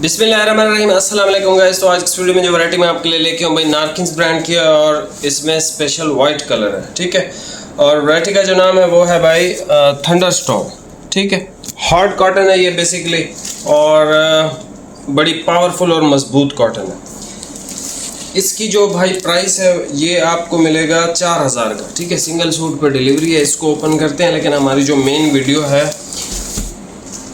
बिस्मिल्लाहिर्रहमानिर्रहीम, अस्सलाम वालेकुम गाइस। तो आज की वीडियो में जो वैरायटी मैं आपके लिए लेके हूँ भाई नारकिन्स ब्रांड की है और इसमें स्पेशल वाइट कलर है, ठीक है। और वैरायटी का जो नाम है वो है भाई थंडरस्टॉर्म, ठीक है। हार्ड कॉटन है ये बेसिकली और बड़ी पावरफुल और मजबूत कॉटन है। इसकी जो भाई प्राइस है ये आपको मिलेगा 4000 का, ठीक है। सिंगल सूट पर डिलीवरी है। इसको ओपन करते हैं, लेकिन हमारी जो मेन वीडियो है,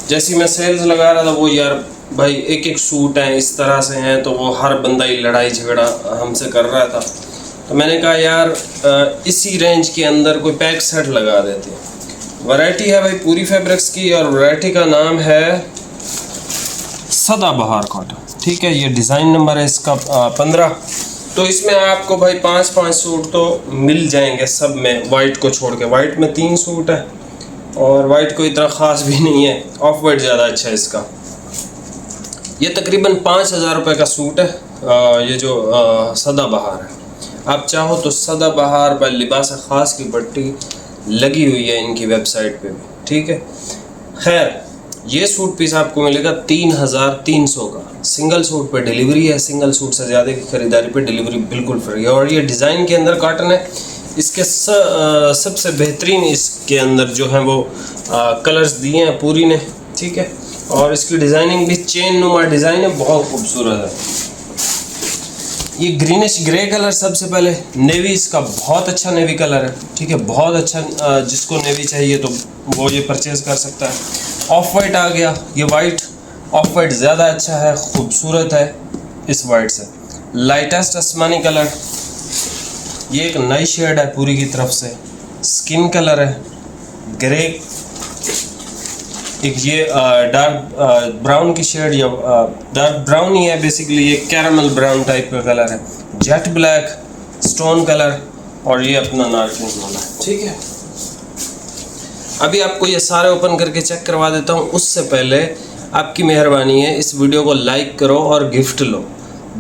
जैसी मैं सेल्स लगा रहा था वो यार भाई एक एक सूट हैं इस तरह से हैं, तो वो हर बंदा ही लड़ाई झगड़ा हमसे कर रहा था। तो मैंने कहा यार इसी रेंज के अंदर कोई पैक सेट लगा देते हैं। वैरायटी है भाई पूरी फैब्रिक्स की और वैरायटी का नाम है सदाबहार कॉटन, ठीक है। ये डिज़ाइन नंबर है इसका 15। तो इसमें आपको भाई 5-5 सूट तो मिल जाएंगे सब में, वाइट को छोड़ के। वाइट में 3 सूट है और वाइट कोई इतना ख़ास भी नहीं है, ऑफ वाइट ज़्यादा अच्छा है इसका। ये तकरीबन 5000 रुपये का सूट है। ये जो सदाबहार है, आप चाहो तो सदाबहार पर लिबास ख़ास की पट्टी लगी हुई है इनकी वेबसाइट पे भी, ठीक है। खैर ये सूट पीस आपको मिलेगा 3300 का। सिंगल सूट पे डिलीवरी है, सिंगल सूट से ज़्यादा की ख़रीदारी पे डिलीवरी बिल्कुल फ्री है। और ये डिज़ाइन के अंदर कॉटन है। इसके सबसे बेहतरीन इसके अंदर जो है वो कलर्स दिए हैं पूरी ने, ठीक है। और इसकी डिज़ाइनिंग भी चेन नुमा डिज़ाइन है, बहुत खूबसूरत है। ये ग्रीनिश ग्रे कलर सबसे पहले, नेवी इसका बहुत अच्छा नेवी कलर है, ठीक है, बहुत अच्छा। जिसको नेवी चाहिए तो वो ये परचेज़ कर सकता है। ऑफ वाइट आ गया, ये वाइट ऑफ वाइट ज़्यादा अच्छा है, खूबसूरत है इस वाइट से। लाइटेस्ट आसमानी कलर, ये एक नई शेड है पूरी की तरफ से। स्किन कलर है ग्रे, एक ये डार्क ब्राउन की शेड या डार्क ब्राउन ही है बेसिकली, ये कैरामल ब्राउन टाइप का कलर है। जेट ब्लैक, स्टोन कलर और ये अपना नारकिन्स वाला है, ठीक है। अभी आपको ये सारे ओपन करके चेक करवा देता हूँ। उससे पहले आपकी मेहरबानी है इस वीडियो को लाइक करो और गिफ्ट लो।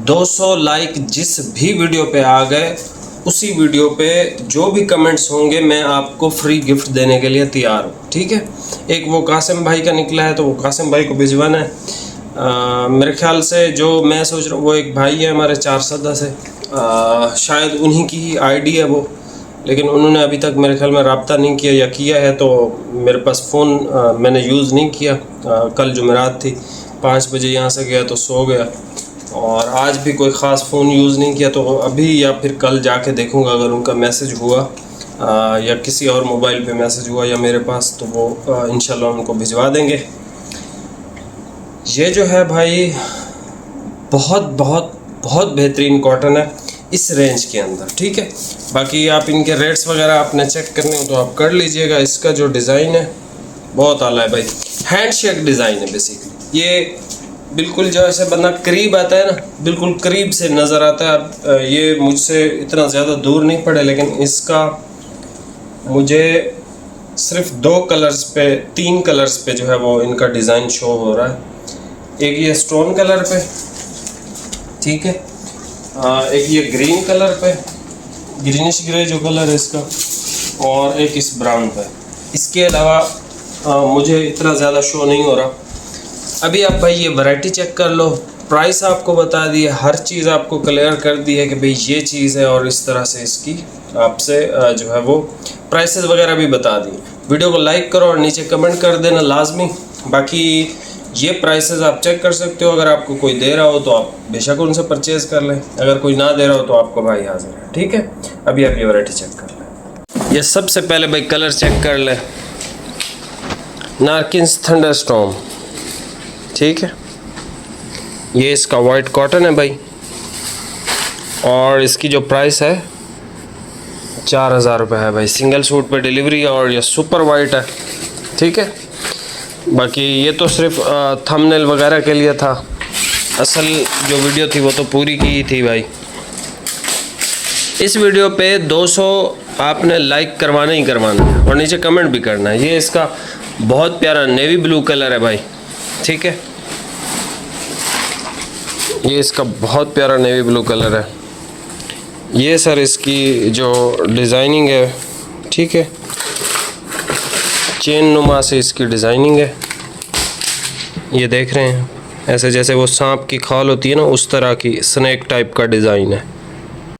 200 लाइक जिस भी वीडियो पे आ गए, उसी वीडियो पे जो भी कमेंट्स होंगे मैं आपको फ्री गिफ्ट देने के लिए तैयार हूँ, ठीक है। एक वो कासिम भाई का निकला है, तो वो कासिम भाई को भिजवाना है। मेरे ख्याल से जो मैं सोच रहा हूँ वो एक भाई है हमारे 4 से, शायद उन्हीं की ही आईडी है वो, लेकिन उन्होंने अभी तक मेरे ख्याल में रब्ता नहीं किया, या किया है तो मेरे पास फ़ोन मैंने यूज़ नहीं किया। कल जुमेरात थी, 5 बजे यहाँ से गया तो सो गया, और आज भी कोई ख़ास फ़ोन यूज़ नहीं किया। तो अभी या फिर कल जाके देखूँगा, अगर उनका मैसेज हुआ या किसी और मोबाइल पे मैसेज हुआ या मेरे पास, तो वो इंशाल्लाह उनको भिजवा देंगे। ये जो है भाई बहुत बहुत बहुत बेहतरीन कॉटन है इस रेंज के अंदर, ठीक है। बाकी आप इनके रेट्स वगैरह आपने चेक करने हो तो आप कर लीजिएगा। इसका जो डिज़ाइन है बहुत आला है भाई, हैंड शेक डिज़ाइन है बेसिकली। ये बिल्कुल जो ऐसे बंदा करीब आता है ना, बिल्कुल करीब से नज़र आता है। ये मुझसे इतना ज़्यादा दूर नहीं पड़े, लेकिन इसका मुझे सिर्फ 2 कलर्स पे, 3 कलर्स पे जो है वो इनका डिज़ाइन शो हो रहा है। एक ये स्टोन कलर पे, ठीक है, एक ये ग्रीन कलर पे, ग्रीनिश ग्रे जो कलर है इसका, और एक इस ब्राउन पे। इसके अलावा मुझे इतना ज़्यादा शो नहीं हो रहा। अभी आप भाई ये वैरायटी चेक कर लो, प्राइस आपको बता दी है, हर चीज़ आपको क्लियर कर दी है कि भाई ये चीज़ है, और इस तरह से इसकी आपसे जो है वो प्राइसेस वगैरह भी बता दी। वीडियो को लाइक करो और नीचे कमेंट कर देना लाजमी। बाकी ये प्राइसेस आप चेक कर सकते हो, अगर आपको कोई दे रहा हो तो आप बेशक उनसे परचेज़ कर लें, अगर कोई ना दे रहा हो तो आपको भाई हाजिर है, ठीक है। अभी आप ये वैरायटी चेक कर लें। ये सबसे पहले भाई कलर चेक कर लें, नारकिन्स थंडरस्टॉर्म, ठीक है। ये इसका वाइट कॉटन है भाई, और इसकी जो प्राइस है 4000 रुपये है भाई। सिंगल सूट पे डिलीवरी है और ये सुपर वाइट है, ठीक है। बाकी ये तो सिर्फ थंबनेल वगैरह के लिए था, असल जो वीडियो थी वो तो पूरी की ही थी भाई। इस वीडियो पे 200 आपने लाइक करवाना ही करवाना है और नीचे कमेंट भी करना है। ये इसका बहुत प्यारा नेवी ब्लू कलर है भाई, ठीक है। ये इसका बहुत प्यारा नेवी ब्लू कलर है। ये सर इसकी जो डिज़ाइनिंग है, ठीक है, चेन नुमा से इसकी डिज़ाइनिंग है, ये देख रहे हैं। ऐसे जैसे वो सांप की खाल होती है ना, उस तरह की स्नेक टाइप का डिज़ाइन है।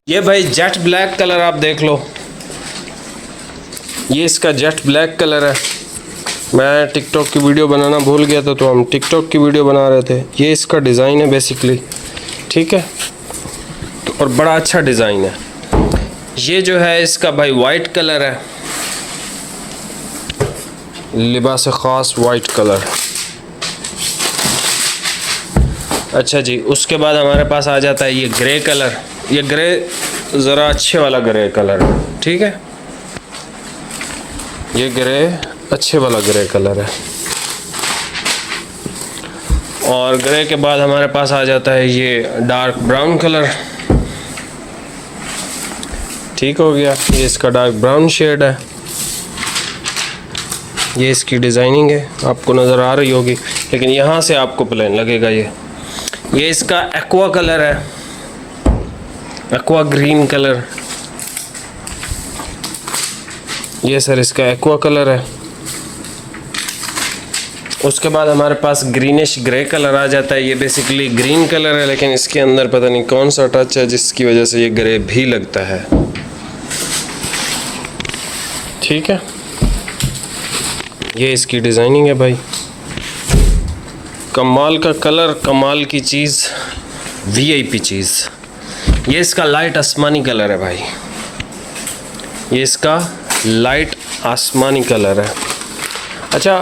ये भाई जेट ब्लैक कलर आप देख लो, ये इसका जेट ब्लैक कलर है। मैं टिकटॉक की वीडियो बनाना भूल गया था, तो हम टिकटॉक की वीडियो बना रहे थे। ये इसका डिज़ाइन है बेसिकली, ठीक है, तो और बड़ा अच्छा डिज़ाइन है। ये जो है इसका भाई वाइट कलर है, लिबास ख़ास वाइट कलर। अच्छा जी, उसके बाद हमारे पास आ जाता है ये ग्रे कलर। ये ग्रे ज़रा अच्छे वाला ग्रे कलर है, ठीक है, ये ग्रे अच्छे वाला ग्रे कलर है। और ग्रे के बाद हमारे पास आ जाता है ये डार्क ब्राउन कलर, ठीक हो गया। ये इसका डार्क ब्राउन शेड है, ये इसकी डिज़ाइनिंग है, आपको नज़र आ रही होगी, लेकिन यहाँ से आपको प्लेन लगेगा। ये इसका एक्वा कलर है, एक्वा ग्रीन कलर। ये सर इसका एक्वा कलर है। उसके बाद हमारे पास ग्रीनिश ग्रे कलर आ जाता है। ये बेसिकली ग्रीन कलर है, लेकिन इसके अंदर पता नहीं कौन सा टच है जिसकी वजह से ये ग्रे भी लगता है, ठीक है। ये इसकी डिज़ाइनिंग है भाई, कमाल का कलर, कमाल की चीज़, वीआईपी चीज़। ये इसका लाइट आसमानी कलर है भाई, ये इसका लाइट आसमानी कलर है। अच्छा,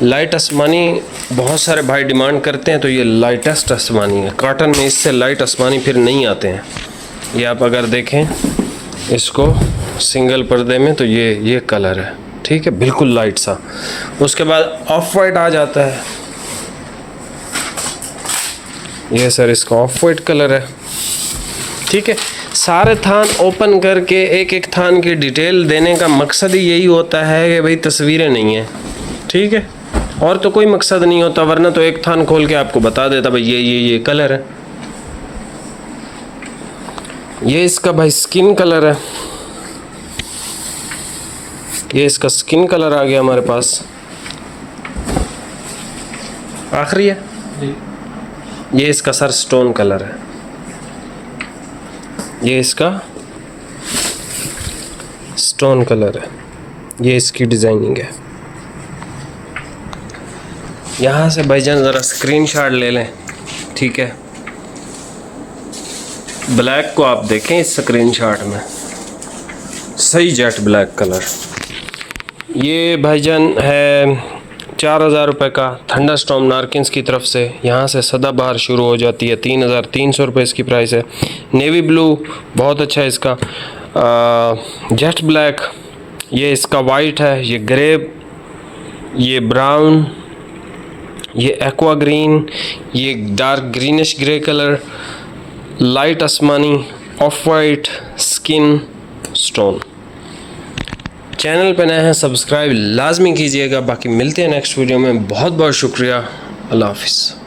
लाइट आसमानी बहुत सारे भाई डिमांड करते हैं, तो ये लाइटेस्ट आसमानी है। कॉटन में इससे लाइट आसमानी फिर नहीं आते हैं। ये आप अगर देखें इसको सिंगल पर्दे में, तो ये कलर है, ठीक है, बिल्कुल लाइट सा। उसके बाद ऑफ वाइट आ जाता है। ये सर इसका ऑफ वाइट कलर है, ठीक है। सारे थान ओपन करके एक एक थान की डिटेल देने का मकसद ही यही होता है कि भाई तस्वीरें नहीं है, ठीक है, और तो कोई मकसद नहीं होता, वरना तो एक थान खोल के आपको बता देता भाई ये कलर है। ये इसका भाई स्किन कलर है, ये इसका स्किन कलर आ गया हमारे पास। आखिरी है, ये इसका सर स्टोन कलर है, ये इसका स्टोन कलर है, ये इसकी डिज़ाइनिंग है। यहाँ से भाईजान ज़रा स्क्रीनशॉट ले लें, ठीक है। ब्लैक को आप देखें इस स्क्रीनशॉट में, सही जेट ब्लैक कलर। ये भाईजान है 4000 रुपये का, थंडरस्टॉर्म नारकिन्स की तरफ से। यहाँ से सदाबहार शुरू हो जाती है, 3300 रुपये इसकी प्राइस है। नेवी ब्लू बहुत अच्छा है इसका, जेट ब्लैक, ये इसका वाइट है, ये ग्रे, ये ब्राउन, ये एक्वा ग्रीन, ये dark greenish grey colour, light आसमानी, off white, skin, stone. Channel पे नए हैं सब्सक्राइब लाजमी कीजिएगा। बाकी मिलते हैं नेक्स्ट वीडियो में। बहुत बहुत शुक्रिया, अल्लाह हाफिज़।